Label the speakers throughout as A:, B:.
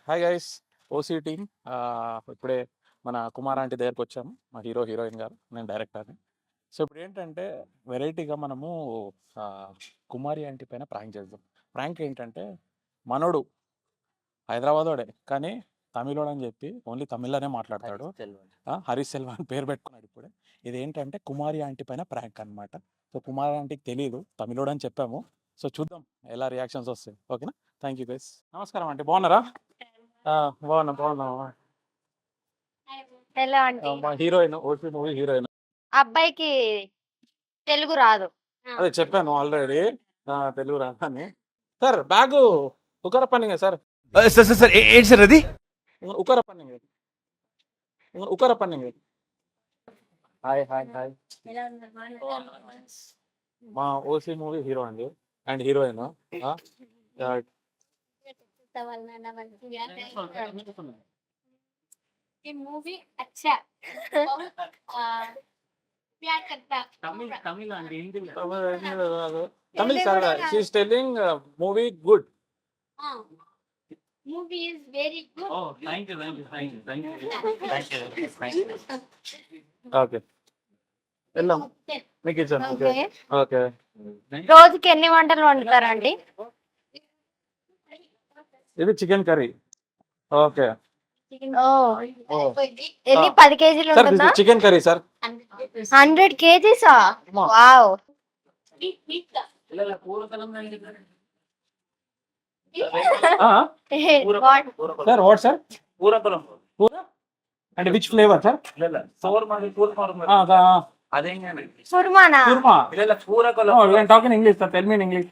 A: Hi guys, OC team. ఇప్పుడే మన Kumar aunty దగ్గరకు వచ్చాము, మా హీరోయిన్ గారు, నేను డైరెక్టర్ని. సో ఇప్పుడు ఏంటంటే వెరైటీగా మనము ఆ, కుమారి ఆంటీ పైన ప్రాంక్ చేద్దాం. ప్రాంక్ ఏంటంటే మనోడు హైదరాబాదోడే కానీ తమిళోడు అని చెప్పి ఓన్లీ తమిళ్లోనే మాట్లాడతాడు. హరీష్ సెల్వా అని పేరు పెట్టుకున్నాడు ఇప్పుడే. ఇది ఏంటంటే కుమారి ఆంటీ పైన ప్రాంక్ అనమాట. సో కుమారి ఆంటీకి తెలియదు తమిళోడు అని చెప్పాము. సో చూద్దాం ఎలా రియాక్షన్స్ వస్తాయి. ఓకేనా? Thank you guys. నమస్కారం ఆంటీ, బాగున్నారా? బాగున్నా.
B: ఎలా అంటే
A: మా హీరోయిన్, ఓసీ మూవీ హీరోయిన్.
B: అబ్బాయికి తెలుగు రాదు.
A: అదే చెప్పాను ఆల్రెడీ, తెలుగు రాదని. సార్ బ్యాగు ఉకర పన్నింగ్ సార్,
C: సార్ సార్ సార్ ఏంటి సార్ అది?
A: ఉకర పన్నింగ్, ఉకర పన్నింగ్. Hi hi hi. మా ఓసీ మూవీ హీరో అండి అండ్ హీరోయిన్.
B: ये मूवी अच्छा प्यार करता
A: Tamil sir, she is telling movie good.
B: Movie is very good.
A: Okay వెళ్దాం, మీకు ఇచ్చాను.
B: ఓకే.
A: ఓకే
B: రోజుకి ఎన్ని వంటలు వండుతారండి?
A: ఇది చికెన్ కర్రీ. ఓకే
B: ఓ, ఎన్ని 10 కేజీలు
A: సార్,
B: ఉంటుందా?
A: Chicken curry sir.
B: 100 కేజీసా? వావ్.
A: Sir what sir? పూర అంటే విచ్ ఫ్లేవర్ సార్?
B: కుర్మానా?
A: Korma. Oh, you can talk in English sir, tell me in English.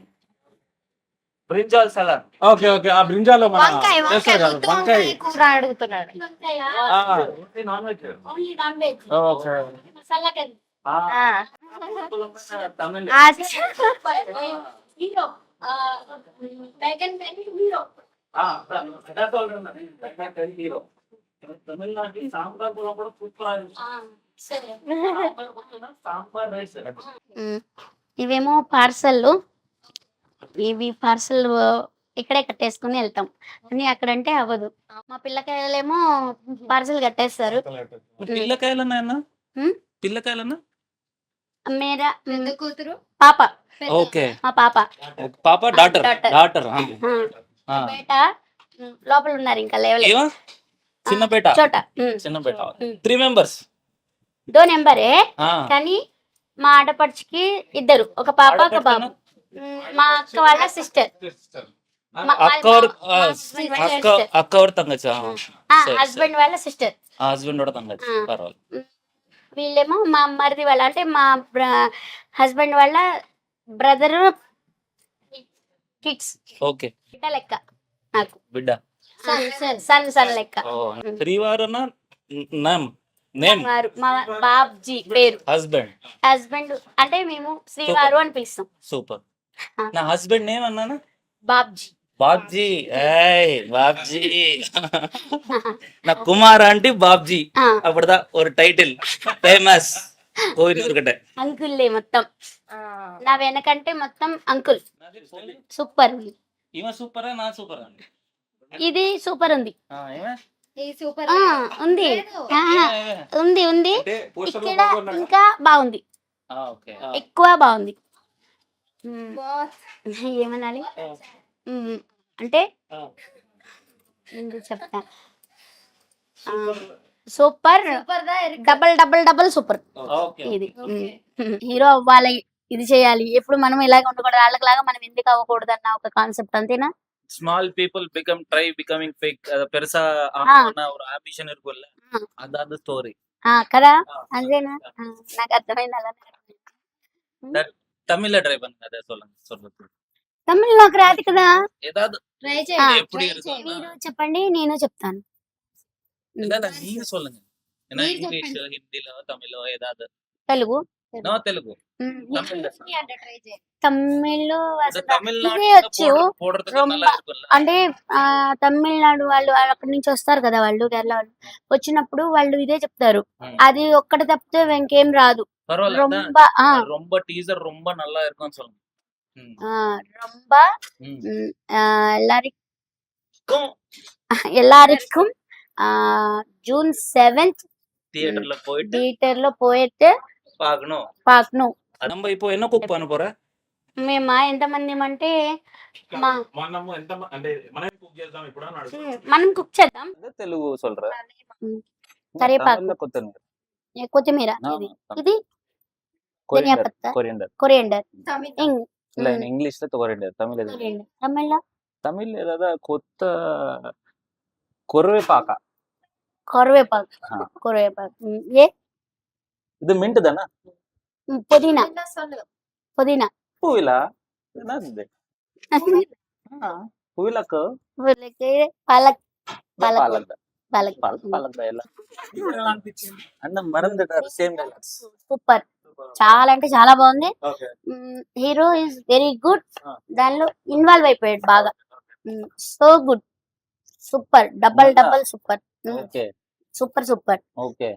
C: Brinjal salad.
A: Okay okay, ఆ బ్రింజాలో మన
B: వంకాయ
A: చేస్తారు కదా, వంకాయ.
B: కూర అడుగుతున్నాడు.
C: Non veg.
A: ఓకే
C: తమిళ. హీరో తమిళనాడు సాంబార్ కూడా సూపర్. సాంబార్ రైస్.
D: ఇవేమో పార్సల్, ఇవి పార్సల్ ఇక్కడే కట్టేసుకుని వెళ్తాం కానీ అక్కడంటే అవ్వదు. మా పిల్లకాయలేమో పార్సల్ కట్టేస్తారు.
C: పిల్లకాయలన్నా
D: హ్మ్?
C: పిల్లకాయలన్నా
D: మేరా
B: కూతురు
D: పాప,
C: ఓకే.
D: మా పాప
C: పాప డాటర్
D: Daughter.
C: డాటర్
D: బేట లోపల ఉన్నారు, ఇంకా లేవలేదు.
C: ఏవా చిన్న బేట
D: చోట
C: చిన్న బేట 3 members.
D: దో నెంబరే కానీ మా ఆడపడుచుకి ఇద్దరు, ఒక పాప ఒక బాబు. మా అక్క వాళ్ళ సిస్టర్,
C: అక్క ఎవరు తంగచ్చ?
D: హస్బెండ్ వాళ్ళ సిస్టర్.
C: హస్బెండ్ కూడా తంగచ్చ, పర్వాలేదు.
D: వీళ్ళేమో మా మరిది వాళ్ళ, అంటే మా హస్బెండ్ వాళ్ళ బ్రదర్ కిడ్స్.
C: ఓకే,
D: బిడ్డ లెక్క నాకు,
C: బిడ్డ.
D: సన్ లెక్క.
C: శ్రీవారన నేమ్
D: వారు మా బాబ్జీ పేరు.
C: హస్బెండ్
D: అంటే మేము శ్రీవారు అని పిలుస్తాం.
C: సూపర్. నా హస్బెండ్ నేమ్ అన్నానా?
D: బాబ్జీ.
C: బాబ్జీ. ఏయ్ బాబ్జీ. నా కుమార్ ఆంటీ బాబ్జీ. అప్పుడుదా ఒక టైటిల్ ఫేమస్ కోరికటే.
D: అంకుల్లే మొత్తం, నా వెనకంటే మొత్తం అంకుల్. సూపర్.
C: ఈమె సూపరా నా సూపరా?
D: ఇది సూపర్ ఉంది.
B: సూపర్
D: ఉంది ఉంది ఉంది ఇక్కడ ఇంకా బాగుంది, ఎక్కువ బాగుంది. ఏమనాలి అంటే చెప్తా. Super, double super. ఇది హీరో అవ్వాలి, ఇది చేయాలి, ఎప్పుడు మనం ఇలాగ ఉండకూడదు, వాళ్ళకిలాగా మనం ఎందుకు అవ్వకూడదు అన్న ఒక కాన్సెప్ట్, అంతేనా?
C: ಸ್ಮಾಲ್ ಪೀಪಲ್ ಬಿಕಮಿಂಗ್ ಫೇಕ್ ಪೆರಸ ಆಂಬಿಷನ್ ಇರ್ಬೋಲ್ಲ, ಅದಾದ ಸ್ಟೋರಿ
D: కదా, అంతేనా? నాకు అర్థమైంది. అలా
C: ತಮಿಳ ಟ್ರೈ பண்ணுங்க, ಅದೇ சொல்லுங்க.
D: తమిళ్ నాకు రాదు కదా.
C: ஏதாவது
B: ట్రై
C: எப்படி
D: మీరు
C: இருக்கும்?
D: చెప్పండి, నేను చెప్తాను.
C: இல்ல நீங்க சொல்லுங்க. ஏன்னா இங்கிலீஷ், ஹிந்தில, தமிழ்ல ஏதாவது.
D: తెలుగు.
C: నో తెలుగు.
D: తమిళ్ అసలు
C: తమిళనాడు
D: ఇదే వచ్చు. అంటే తమిళనాడు వాళ్ళు అక్కడి నుంచి వస్తారు కదా, వాళ్ళు కేరళ వాళ్ళు వచ్చినప్పుడు వాళ్ళు ఇదే చెప్తారు. అది ఒక్కటి తప్పితే ఇంకేం రాదు.
C: ரொம்ப டீசர் ரொம்ப நல்லா இருக்கும்னு சொல்லுங்க.
D: ரொம்ப எல்லாருக்கும் எல்லாருக்கும் ஜூன் 7th
C: தியேட்டர்ல போயிட்டு
D: థియేటర్లో పోయితే
C: பார்க்கணும்.
D: పాకను.
C: நம்ம இப்போ என்ன குக் பண்ண போற?
D: మేమా ఎంతమంది అంటే
A: మనము ఎంత అంటే మనం కుక్ చేద్దాం ఇప్పుడు అని అడుగుతున్నా.
D: మనం కుక్ చేద్దాం.
C: తెలుగు சொல்ற.
D: కరివేపాకు,
C: தமிழ்ல கொத்தமல்லி.
D: కొత్తిమీర, ఇది ధనియా పత్తా,
C: కొరియండర్.
D: కొరియండర్,
C: இல்ல இங்கிலீஷ்ல கொரிయండர். தமிழ்ல
D: తమిళ్లో
C: தமிழ்ல ஏதாவது కొరివేపాక.
D: కరివేపాకు, కరివేపాకు. ఏ
C: இது மின்ட் தானே?
D: పుదీనా, పుదీనా.
C: பூவிலா என்னது? பூவிலக்கு
D: పాలక్,
C: பாலக்
D: పాలక్.
C: பாலக் எல்லாம் అన్న మరందటారు సేమ్ డైలాగ్స్.
D: సూపర్, చాలా అంటే చాలా బాగుంది.
A: Okay.
D: Hero is very good. దానిలో ఇన్వాల్వ్ అయిపోయాడు బాగా. So good, super, double super,
C: okay
D: super super.
C: Okay.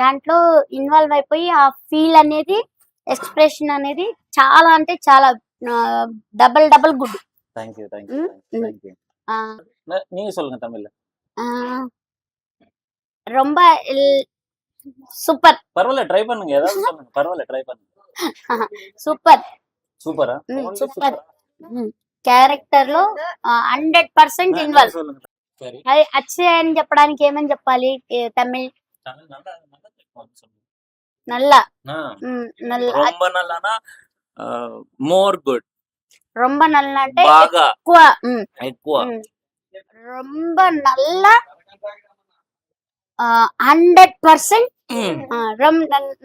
D: దాంట్లో ఇన్వాల్వ్ అయిపోయి ఆ ఫీల్ అనేది, ఎక్స్ప్రెషన్ అనేది చాలా అంటే చాలా డబల్ గుడ్.
C: தேங்க்யூ
D: ம்,
C: தேங்க்யூ. நீங்க சொல்லுங்க தமிழ்ல.
D: ரொம்ப సూపర్,
C: பரவாயில்ல ட்ரை பண்ணுங்க, ஏதாவது சொல்லுங்க, பரவாயில்ல ட்ரை பண்ணுங்க.
D: సూపర్,
C: சூப்பரா?
D: సూపర్. క్యారెక్టర్ లో 100% ఇన్వాల్వ్.
C: சொல்லுங்க. சரி.
D: అది అచ్చే అని చెప్పడానికి ఏమని చెప్పాలి? తమిళ్
C: தமிழ் நல்லா சொல்லுங்க.
D: నల్ల, నల్ల,
C: ரொம்ப நல்லானா మోర్ గుడ్.
D: రొంబ నల్ల అంటే
C: బాగా
D: ఎక్కువ.
C: ఎక్కువ.
D: రొంబ నల్ల 100%.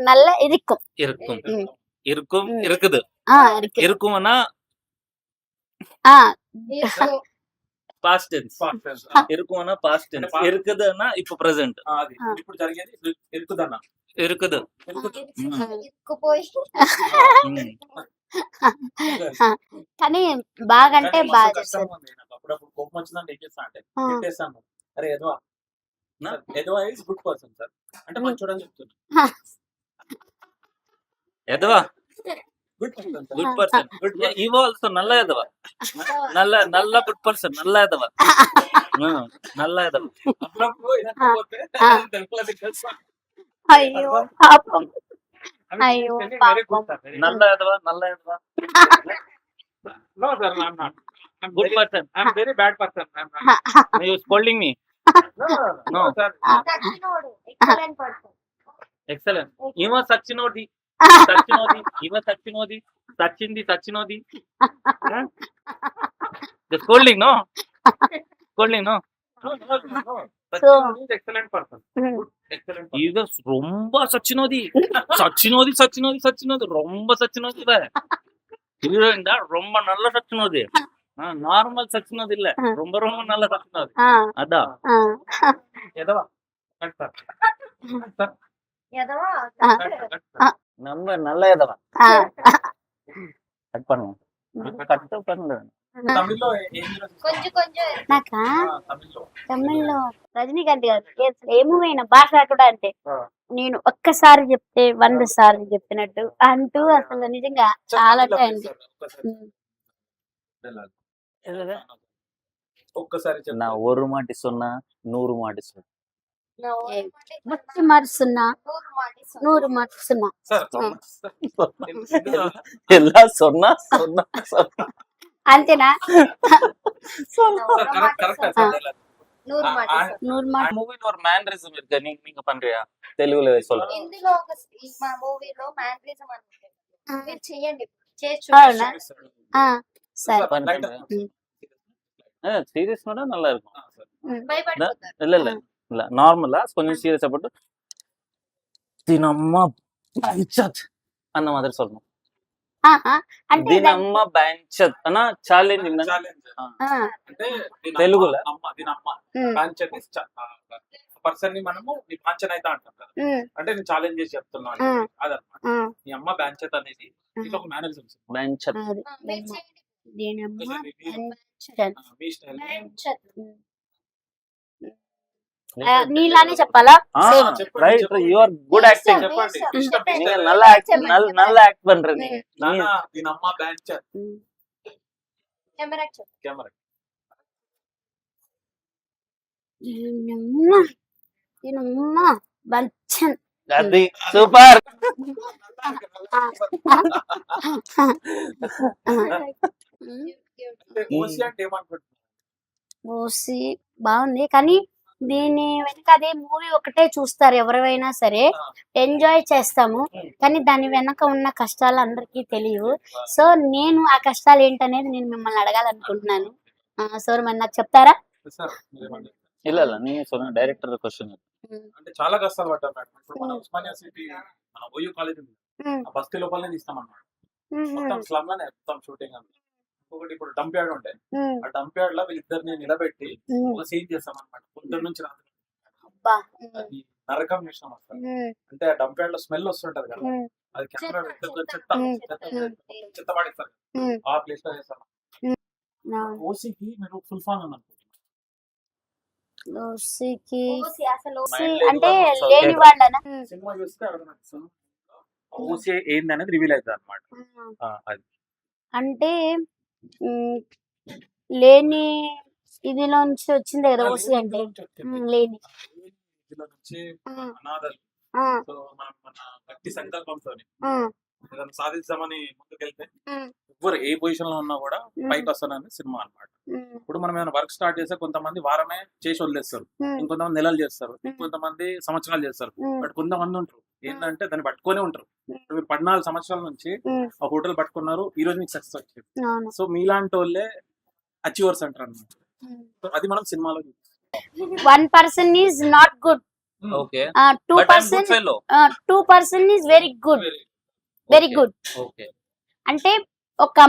D: நல்ல இருக்கும்.
C: இருக்கும் இருக்கும் இருக்குது.
D: இருக்கு.
C: இருக்கும்னா పాస్ట్ టెన్స్. இருக்கும்னா పాస్ట్ టెన్స్. இருக்குதுன்னா இப்போ ప్రెజెంట్.
A: అది ఇప్పుడు జరిగేది ఇరుకుదన్న.
C: இருக்குது.
D: కానీ బాగా అంటే బాగా చేస్తారు.
A: అప్పుడప్పుడు కోపం వచ్చిందంటే ఏం చేస్తా అంటే పెట్టేస్తాను. అరే ఎదవా, ఎదవా ఇస్ గుడ్ పర్సన్ సార్ అంటే మంచోడు అని చెప్తున్నా.
C: ఎదవా
A: good person sir.
C: Good person. ఇవో ఆల్సో నల్ల ఎదవా. నల్ల గుడ్ పర్సన్. నల్ల ఎదవా. నల్ల ఎదవా.
A: అప్పుడప్పుడు ఇదంతా పోతే తెలుపులది తెలుసా.
D: అయ్యో పాపం, అయ్యో పాపం.
C: నల్ల ఎదవా. నల్ల ఎదవా.
A: No sir, I'm not. I'm
C: Good
A: very,
C: person.
A: I'm very bad person. I'm not.
C: You scolding me?
A: No sir.
C: Excellent. ఇవ సచ్చినోది. సచ్చినోది. ఇవ సచ్చినోది. సచ్చినోది. The scolding, no? Scolding, no?
A: No.
D: So,
A: He's excellent person. Good, excellent person.
C: ఇవ ரொம்ப సచ్చినోది. ரொம்ப సచ్చినోది ఇవ. Heroine దా ரொம்ப நல்ல సచ్చినోది. Normal సచ్చినోది இல்ல. ரொம்ப நல்ல సచ్చినోది. అదా.
A: ఎదవా. Cut sir. సార్.
C: நம்ம நல்ல ఎదవా. కట్ பண்ணுங்க. కట్ பண்ணுங்க.
A: తమిళ్లో ఏం
B: కొంచెం
D: నాకా
A: తమిళ్లో
D: తమిళ్లో రజనీకాంత్ గారు ఏ మూవీ అయినా భాష కూడా అంతే.
A: ఆ.
D: నేను ఒక్కసారి చెప్తే 100 సార్లు చెప్పినట్టు అంటూ అసలు నిజంగా చాలా టైం.
A: ఒక్కసారి
C: నా ஒரு மாட்டி சொன்னா 100 மாட்டி சொன்னா.
D: ముచ్చి మరుస్తున్నా 100 మరుస్తున్నా.
C: ఎలా சொன்னா
D: అంతేనా?
B: 100 మాట.
D: 100 మాట.
C: மூவில ஒரு மேனரிசம் இருக்கு. நீங்க பண்றியா? తెలుగులో சொல்லுங்க.
B: ఇందులో ఒక మా మూవీలో మ్యానరిజం అని ఉంటుంది. మీరు చేయండి, చేసి
D: అవునా? సరే.
C: சீரியஸ் கூட நல்லா இருக்கும்.
B: భయపడిపోతారు.
C: இல்ல நார்மலா கொஞ்சம் சீரியஸா போட்டு தினம்மா பஞ்சத் அந்த மாதிரி சொல்லணும்.
D: అంటే
C: దీనమ్మ బెంచత్ అన్న ఛాలెంజింగ్
A: అంటే
C: తెలుగులో
A: దీని అమ్మ పర్సన్ ని మనము నీ బాంచన్ అయితే అంటాం కదా. అంటే నేను ఛాలెంజ్ చేసి చెప్తున్నాను అదనమాట. నీ అమ్మ బాంచత్ అనేది ఇది ఒక మేనరిజం.
C: బెంచత్
D: నీలానే చెప్పాలా?
C: Right, you are good acting.
A: చెప్పండి.
C: நீங்க நல்லா ஆக்ட் பண்றீங்க.
A: దీని అమ్మ బాంచత్.
B: కెమెరా
A: కెమెరా
D: బంచన్
C: అది సూపర్.
A: అంటే ఓసి అంటే ఏమనుకుంటున్నారు?
D: ఓసి బాగుంది కానీ దీని వెనక అదే మూవీ ఒకటే చూస్తారు ఎవరైనా సరే, ఎంజాయ్ చేస్తాము కానీ దాని వెనక ఉన్న కష్టాలు అందరికీ తెలియవు. సో నేను ఆ కష్టాలు ఏంటనేది నేను మిమ్మల్ని అడగాలనుకుంటున్నాను. సో మరి నాకు చెప్తారా?
A: సార్ మీరేమంటారు?
C: ಇಲ್ಲ ಇಲ್ಲ ನೀ డైరెక్టర్ క్వశ్చన్.
A: అంటే చాలా కష్టాలు పడ్డారు మేడం. ఇప్పుడు మన ఉస్మానియా సిటీ మన ఓయూ కాలేజ్ ఉంది, ఆ బస్తీ లోపలనే తీస్తాం అన్నమాట. మొత్తం స్లమ్ లోనే మొత్తం షూటింగ్ అంతా. ఇంకొకటి ఇప్పుడు డంప్ యార్డ్ ఉంటాయి, ఆ డంప్ యార్డ్ లో వీళ్ళిద్దరిని నిలబెట్టి ఒక సీన్ చేస్తాం అన్నమాట. పొద్దున్న నుంచి రాత్రి అది నరకం చేసినాం అసలు. అంటే ఆ డంప్ యార్డ్ లో స్మెల్ వస్తుంటది కదా, అది కెమెరా చెత్త పడేస్తారు, ఆ ప్లేస్ లో చేస్తాం. ఓసీకి మీరు ఫుల్ ఫామ్ అని అనుకుంటున్నారు?
D: ఓసికి
B: ఓసి అసలు
D: ఓసి అంటే లేని వాళ్ళనా?
A: సినిమా చూస్తే అర్థమవుతుంది ఓసీ ఏంది అనేది రివీల్ అవుతుంది అనమాట. అది
D: అంటే లేని ఇదిలో నుంచి వచ్చింది కదా ఓసి అంటే. లేని
A: ఇందులో నుంచి అనాథలు. సో మనం మన గట్టి సంకల్పంతో ఏదైనా సాధిద్దామని ముందుకెళ్తే ఎవరు ఏ పొజిషన్ లో ఉన్నా కూడా పైకి వస్తానని సినిమా అన్నమాట. ఇప్పుడు మనం ఏమైనా వర్క్ స్టార్ట్ చేస్తే కొంతమంది వారమే చేసి వదిలేస్తారు, ఇంకొంతమంది నెలలు చేస్తారు, ఇంకొంతమంది సంవత్సరాలు చేస్తారు. బట్ కొంతమంది ఉంటారు ఏంటంటే దాన్ని పట్టుకొనే ఉంటారు. ఇప్పుడు మీరు 14 సంవత్సరాల నుంచి ఆ హోటల్ పట్టుకున్నారు, ఈ రోజు మీకు సక్సెస్ వచ్చింది. సో మీలాంటి వాళ్ళే అచీవర్స్ అంటారు అన్నమాట. సో అది మనం సినిమాలో చూస్తాం.
D: 1% is not good,
C: okay
D: 2% is very good, very good.
C: Okay
D: అంటే ఒక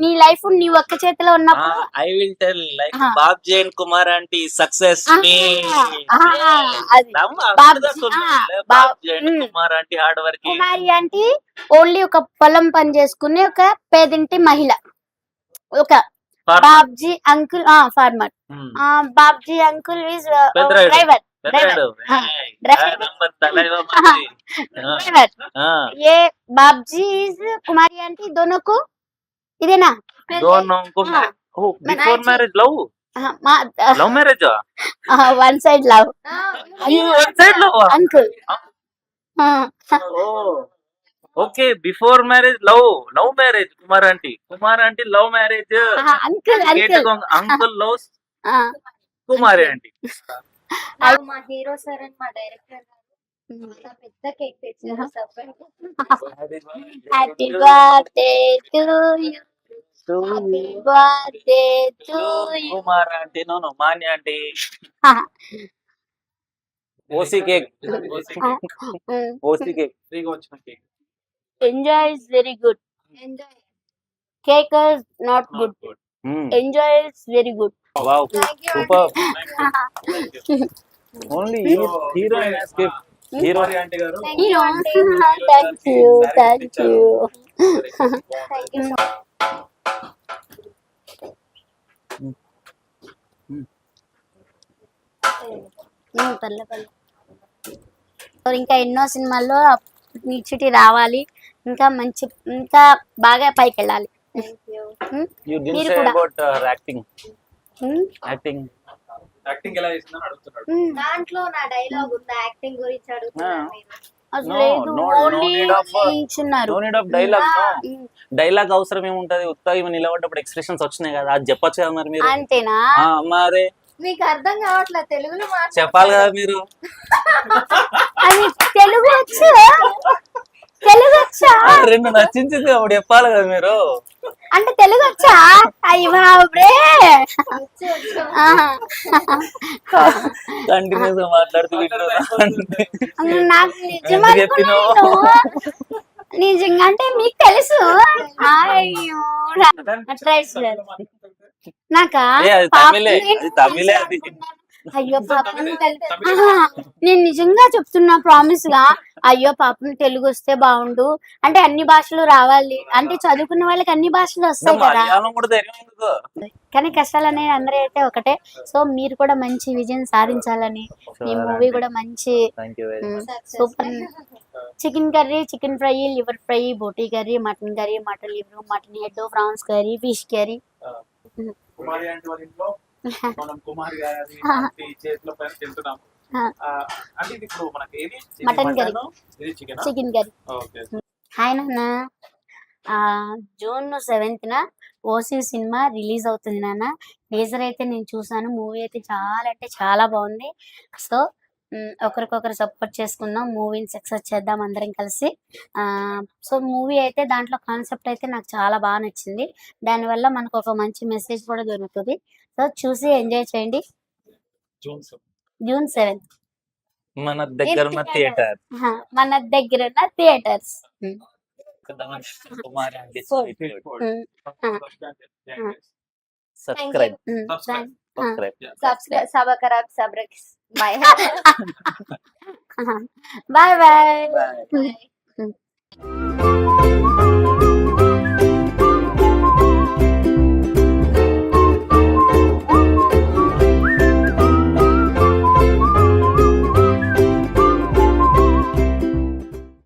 D: నీ లైఫ్ నీ ఒక్క చేతిలో ఉన్నప్పుడు
C: I will tell like Babji and Kumar aunty success మీ.
D: అది
C: Babji and Kumar aunty hard work.
D: Kumari aunty only ఒక పొలం పని చేసుకునే ఒక పేదింటి మహిళ. ఒక Babji uncle farmer, Babji uncle is driver. ये बाबजी इज कुमारी आंटी दोनों को इदेना
C: दोनों को before marriage love love marriage
D: one side love
C: one side love
D: uncle.
C: Okay before marriage love marriage Kumar aunty love marriage
D: uncle
C: uncle loves Kumari aunty.
B: మా hero sir and మా director గారు పెద్ద cake తెచ్చారు.
D: Happy birthday to you, happy birthday to you.
C: Kumar aunty no मान्य aunty OC cake
A: ఫ్రీగా వచ్చిన cake.
D: Enjoy is very good,
B: enjoy.
D: Cake is not good, enjoy is very good.
C: Wow super
A: Thank
C: only heroine has gift hero
A: Kumari aunty గారు
D: thank you, thank you. పర్లే పర్లే. ఇంకా ఎన్నో సినిమాల్లో నీచిటి రావాలి, ఇంకా మంచి ఇంకా బాగా పైకి వెళ్ళాలి.
C: you didn't
D: మీరు
C: say
D: కూడా.
C: about acting
A: యాక్టింగ్ ఎలా చేసిందని అడుగుతున్నాడు.
B: దాంట్లో నా డైలాగ్ ఉంది, యాక్టింగ్ గురించి అడుగుతున్నారు మీరు.
D: అసలు
C: No,
D: లేదు,
C: no
D: ఓన్లీ
C: need of
D: ఇచ్చున్నారు.
C: no need of dialogue no dialogue అవసరం ఏముంటది, ఉత్తగా ఇవి నిలబడ్డప్పుడు ఎక్స్ప్రెషన్స్ వచ్చినాయి కదా, అది చెప్పొచ్చు కదా మరి మీరు.
D: అంతేనా?
C: మరి
B: మీకు అర్థం కావట్లేదు తెలుగులో
C: చెప్పాలి కదా మీరు.
D: అది తెలుగు వచ్చు, తెలుగు వచ్చా?
C: రెండు నచ్చించింది అప్పుడు చెప్పాలి కదా మీరు.
D: అంటే తెలుగు వచ్చా? అయ్యి బాబురే,
C: కంటిన్యూస్ గా మాట్లాడుతూ
D: నాకు నిజం అనుకున్నాను. నిజంగా అంటే మీకు తెలుసు. అయ్యో ట్రై చేయాలి. నాకా
C: అది తమిళే, అది తమిళే అది.
D: అయ్యో పాపం నేను నిజంగా చెప్తున్నా ప్రామిస్ గా. అయ్యో పాపం తెలుగు వస్తే బాగుండు, అంటే అన్ని భాషలు రావాలి, అంటే చదువుకున్న వాళ్ళకి అన్ని భాషలు వస్తాయి కదా.
C: మలయాళం కూడా ధైర్యం ఎందుకు?
D: కానీ కష్టాలు అనేది అందరూ అయితే ఒకటే. సో మీరు కూడా మంచి విజయం సాధించాలని, ఈ మూవీ కూడా మంచి
C: Thank you very much.
D: Super. Chicken curry, chicken fry, liver fry, బోటీ curry, mutton curry, mutton liver, mutton head, prawns curry, fish curry.
A: Kumari aunty వాళ్ళ ఇంట్లో మనం కుమారి గారి ఆంటీ చేతుల పైన తింటున్నాం. అంటే ఇది ఇప్పుడు మనకి ఏది
D: మటన్ కర్రీ.
A: ఇది chicken.
D: Chicken curry.
A: Okay.
D: Hi నాన్న. జూన్ 7th ఓసీ సినిమా రిలీజ్ అవుతుంది నాన్న. టీజర్ అయితే నేను చూసాను. మూవీ అయితే చాలా అంటే చాలా బాగుంది. సో ఒకరికొకరు సపోర్ట్ చేసుకుందాం, మూవీని సక్సెస్ చేద్దాం అందరం కలిసి. సో మూవీ అయితే దాంట్లో కాన్సెప్ట్ అయితే నాకు చాలా బాగా నచ్చింది. దానివల్ల మనకు ఒక మంచి మెసేజ్ కూడా దొరుకుతుంది. సో చూసి ఎంజాయ్ చేయండి. జూన్ 7th
C: మన దగ్గర ఉన్న థియేటర్
D: మన దగ్గర ఉన్న theatres.
C: Kumari aunty
B: Thank
C: subscribe
B: Subscribe. Bye.
D: Bye bye.
C: Bye.